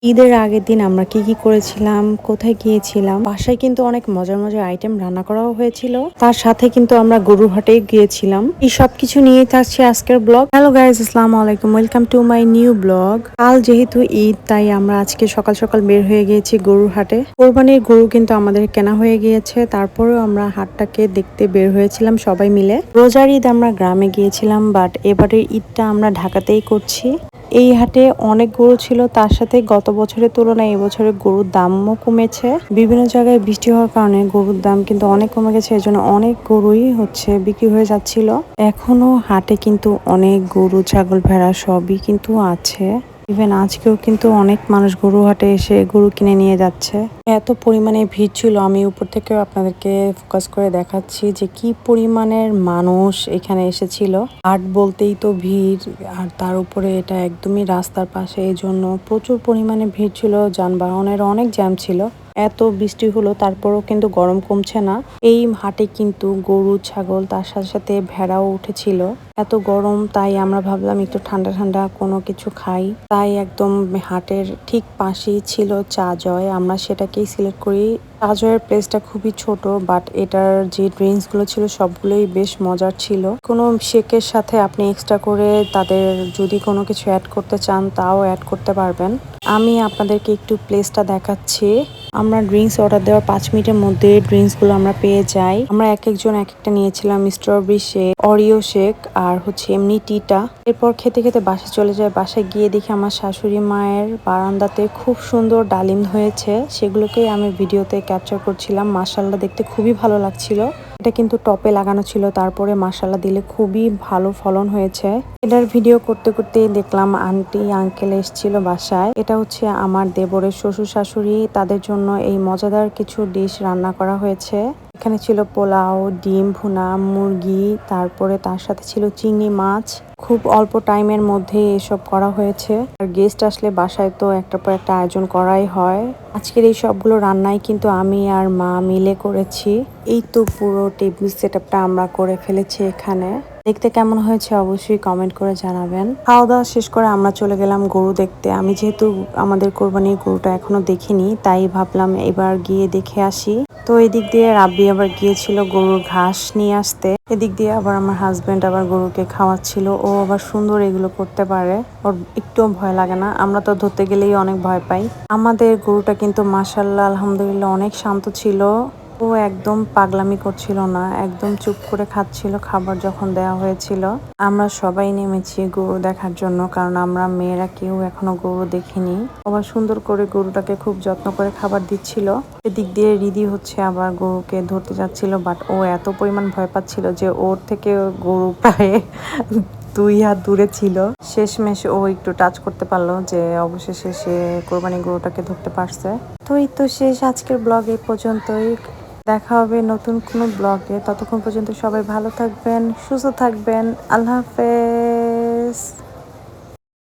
ঈদের আগের দিন আমরা কি করেছিলাম, কোথায় গিয়েছিলাম, বাসায় কিন্তু অনেক মজার মজার আইটেম রান্না করাও হয়েছিল। তার সাথে কিন্তু আমরা গরুর হাটে গিয়েছিলাম। এই সবকিছু নিয়েই থাকছে আজকের ব্লগ। হ্যালো গাইজ, আসসালামু আলাইকুম, welcome to my new blog. কাল যেহেতু ঈদ, তাই আমরা আজকে সকাল সকাল বের হয়ে গিয়েছি গরুর হাটে। কোরবানির গরু কিন্তু আমাদের কেনা হয়ে গিয়েছে, তারপরেও আমরা হাটটাকে দেখতে বের হয়েছিলাম সবাই মিলে। রোজার ঈদ আমরা গ্রামে গিয়েছিলাম, বাট এবারের ঈদটা আমরা ঢাকাতেই করছি। এই হাটে অনেক গরু ছিল, তার সাথে গত বছরের তুলনায় এবছরে গরুর দামও কমেছে। বিভিন্ন জায়গায় বৃষ্টি হওয়ার কারণে গরুর দাম কিন্তু অনেক কমে গেছে, এজন্য অনেক গরুই বিক্রি হয়ে যাচ্ছিল। এখনো হাটে কিন্তু অনেক গরু, ছাগল, ভেড়া সবই কিন্তু আছে। ইভেন আজকেও কিন্তু অনেক মানুষ গরু হাটে এসে গরু কিনে নিয়ে যাচ্ছে। এত পরিমাণে ভিড় ছিল, আমি উপর থেকেও আপনাদেরকে ফোকাস করে দেখাচ্ছি যে কি পরিমাণের মানুষ এখানে এসেছিল। হাট বলতেই তো ভিড়, আর তার উপরে এটা একদমই রাস্তার পাশে, এই জন্য প্রচুর পরিমাণে ভিড় ছিল, যানবাহনের অনেক জ্যাম ছিল। এত বৃষ্টি হলো তারপরও কিন্তু গরম কমছে না। এই হাটে কিন্তু গরু, ছাগল, তার সাথে সাথে ভেড়াও উঠেছিল। এত গরম, তাই আমরা ভাবলাম একটু ঠান্ডা ঠান্ডা কোনো কিছু খাই। তাই একদম হাটের ঠিক পাশেই ছিল চা জয়, আমরা সেটাকেই সিলেক্ট করি। চা জয়ের প্লেসটা খুবই ছোট, বাট এটার যে ড্রিঙ্কস গুলো ছিল সবগুলোই বেশ মজার ছিল। কোনো শেকের সাথে আপনি এক্সট্রা করে তাদের যদি কোনো কিছু অ্যাড করতে চান তাও অ্যাড করতে পারবেন। আমি আপনাদেরকে একটু প্লেসটা দেখাচ্ছি। আমরা ড্রিঙ্কস অর্ডার দেওয়ার 5 মিনিটের মধ্যে ড্রিঙ্কস গুলো আমরা পেয়ে যাই। আমরা এক একজন এক একটা নিয়েছিলাম, স্ট্রবেরি শেক, অরিও শেক, আর এমনি টিটা। এরপর খেতে খেতে বাসায় চলে যায়। বাসায় গিয়ে দেখি আমার শাশুড়ি মায়ের বারান্দাতে খুব সুন্দর ডালিম হয়েছে, সেগুলোকেই আমি ভিডিওতে ক্যাপচার করছিলাম। মাশাআল্লাহ, দেখতে খুবই ভালো লাগছিল। এটা কিন্তু টপে লাগানো ছিল, তারপরে মাশাআল্লাহ দিলে খুবই ভালো ফলন হয়েছে। এটার ভিডিও করতে করতেই দেখলাম আন্টি আঙ্কেল এসেছিল বাসায়। এটা আমার দেবরের শ্বশুর শাশুড়ি, তাদের জন্য এই মজাদার কিছু ডিশ রান্না করা হয়েছে। এখানে ছিল পোলাও, ডিম ভুনা, মুরগি, তারপরে তার সাথে ছিল চিংড়ি মাছ। খুব অল্প টাইমের মধ্যে এসব করা হয়েছে। আর গেস্ট আসলে বাসায় তো একটার পর একটা আয়োজন করাই হয়। আজকের এই সবগুলো রান্নাই কিন্তু আমি আর মা মিলে করেছি। এই তো পুরো টেবিল সেটআপটা আমরা করে ফেলেছি এখানে। দেখতে কেমন হয়েছে অবশ্যই কমেন্ট করে জানাবেন। খাওয়া দাওয়া শেষ করে আমরা চলে গেলাম গরু দেখতে। আমি যেহেতু আমাদের কোরবানির গরুটা এখনো দেখিনি, তাই ভাবলাম এবার গিয়ে দেখে আসি। তো এদিক দিয়ে রাব্বি আবার গিয়েছিল গরুর ঘাস নিয়ে আসতে। এদিক দিয়ে আবার আমার হাজবেন্ড আবার গরুকে খাওয়াচ্ছিল। ও আবার সুন্দর এগুলো করতে পারে, ওর একটুও ভয় লাগে না। আমরা তো ধরতে গেলেই অনেক ভয় পাই। আমাদের গরুটা কিন্তু মাশাআল্লাহ আলহামদুলিল্লাহ অনেক শান্ত ছিল। ও একদম পাগলামি করছিল না, একদম চুপ করে খাচ্ছিল খাবার যখন দেওয়া হয়েছিল। আমরা সবাই নেমেছি গরু দেখার জন্য, কারণ আমরা মেয়েরা কেউ এখনো গরু দেখিনি। আবার সুন্দর করে গরুটাকে খুব যত্ন করে খাবার দিচ্ছিল। এদিক দিয়ে রিদি আবার গরুকে ধরতে যাচ্ছিল, বাট ও এত পরিমাণ ভয় পাচ্ছিল যে ওর থেকে গরু প্রায় 2 হাত দূরে ছিল। শেষমেশ ও একটু টাচ করতে পারলো, যে অবশেষে সে কোরবানি গরুটাকে ধরতে পারছে। তো এই তো শেষ আজকের ব্লগ এই পর্যন্তই। দেখা হবে নতুন কোনো ব্লগে। ততক্ষণ পর্যন্ত সবাই ভালো থাকবেন, সুস্থ থাকবেন। আল্লাহ হাফেজ।